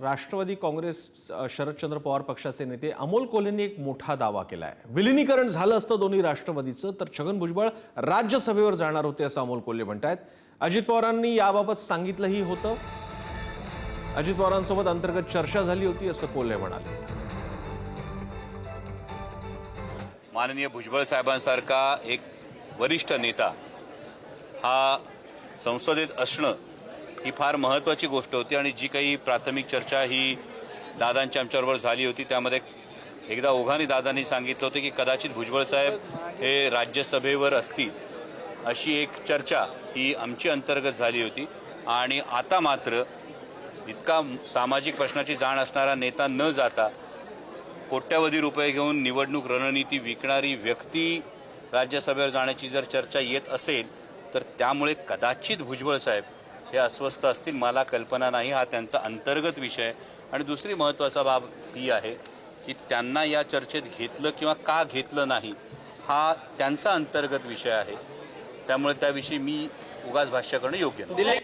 राष्ट्रवादी काँग्रेस शरदचंद्र पवार पक्षाचे नेते अमोल कोल्हेंनी एक मोठा दावा केला आहे। विलिनीकरण झालं असतं दोन्ही राष्ट्रवादीचं तर छगन भुजबळ राज्यसभेवर जाणार होते असं अमोल कोल्हे म्हणतात। अजित पवारांनी याबाबत सांगितलंही होतं। अजित पवारांसोबत अंतर्गत चर्चा झाली होती असं कोल्हे म्हणाले। माननीय भुजबळ साहेबांसारखा एक वरिष्ठ नेता हा संसदेत असणं ही फार महत्त्वाची गोष्ट होती आणि जी काही प्राथमिक चर्चा ही दादांच्या आमच्याबरोबर झाली होती त्यामध्ये एकदा ओघाने दादांनी सांगितलं होतं की कदाचित भुजबळ साहेब हे राज्यसभेवर असतील अशी एक चर्चा ही आमची अंतर्गत झाली होती। आणि आता मात्र इतका सामाजिक प्रश्नाची जाण असणारा नेता न जाता कोट्यवधी रुपये घेऊन निवडणूक रणनीती विकणारी व्यक्ती राज्यसभेवर जाण्याची जर चर्चा येत असेल तर त्यामुळे कदाचित भुजबळ साहेब हे अस्वस्थ असतील, मला कल्पना नाही। हा त्यांचा अंतर्गत विषय। आणि दुसरी महत्त्वाचा बाब ही आहे की त्यांना या चर्चेत घेतलं किंवा का घेतलं नाही हा त्यांचा अंतर्गत विषय आहे, त्यामुळे त्याविषयी मी उगाच भाष्य करणं योग्य नाही।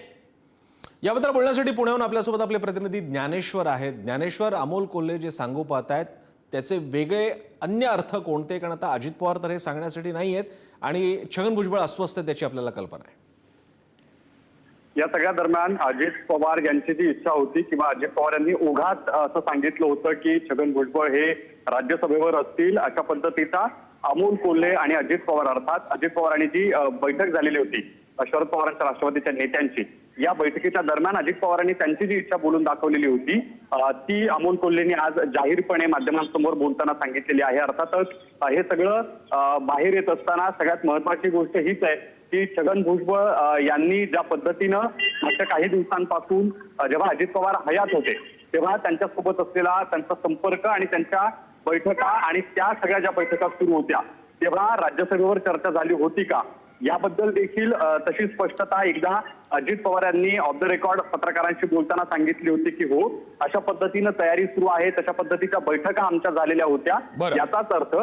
याबद्दल बोलण्यासाठी पुण्याहून आपल्यासोबत आपले प्रतिनिधी ज्ञानेश्वर आहेत। ज्ञानेश्वर, अमोल कोल्हे जे सांगू पाहत आहेत त्याचे वेगळे अन्य अर्थ कोणते? कारण आता अजित पवार तर हे सांगण्यासाठी नाही आहेत आणि छगन भुजबळ अस्वस्थ आहे त्याची आपल्याला कल्पना आहे। या सगळ्या दरम्यान अजित पवार यांची जी इच्छा होती किंवा अजित पवार यांनी ओघात असं सांगितलं होतं की छगन भुजबळ हे राज्यसभेवर असतील अशा पद्धतीचा अमोल कोल्हे आणि अजित पवार अर्थात अजित पवारांनी जी बैठक झालेली होती शरद पवारांच्या राष्ट्रवादीच्या नेत्यांची, या बैठकीच्या दरम्यान अजित पवारांनी त्यांची जी इच्छा बोलून दाखवलेली होती ती अमोल कोल्हेंनी आज जाहीरपणे माध्यमांसमोर बोलताना सांगितलेली आहे। अर्थातच हे सगळं बाहेर येत असताना सगळ्यात महत्वाची गोष्ट हीच आहे की छगन भुजबळ यांनी ज्या पद्धतीनं मागच्या काही दिवसांपासून जेव्हा अजित पवार हयात होते तेव्हा त्यांच्यासोबत असलेला त्यांचा संपर्क आणि त्यांच्या बैठका आणि त्या सगळ्या ज्या बैठका सुरू होत्या तेव्हा राज्यसभेवर चर्चा झाली होती का याबद्दल देखील तशी स्पष्टता एकदा अजित पवार यांनी ऑफ द रेकॉर्ड पत्रकारांशी बोलताना सांगितली होती की हो अशा पद्धतीनं तयारी सुरू आहे, तशा पद्धतीच्या बैठका आमच्या झालेल्या होत्या। याचाच अर्थ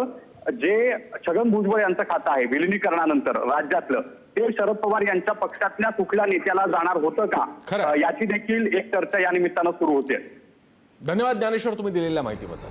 जे छगन भुजबळ यांचं खातं आहे विलिनीकरणानंतर राज्यातलं ते शरद पवार यांच्या पक्षातल्या कुठल्या नेत्याला जाणार होतं का याची देखील एक चर्चा या निमित्तानं सुरू होते। धन्यवाद ज्ञानेश्वर तुम्ही दिलेल्या माहितीबद्दल।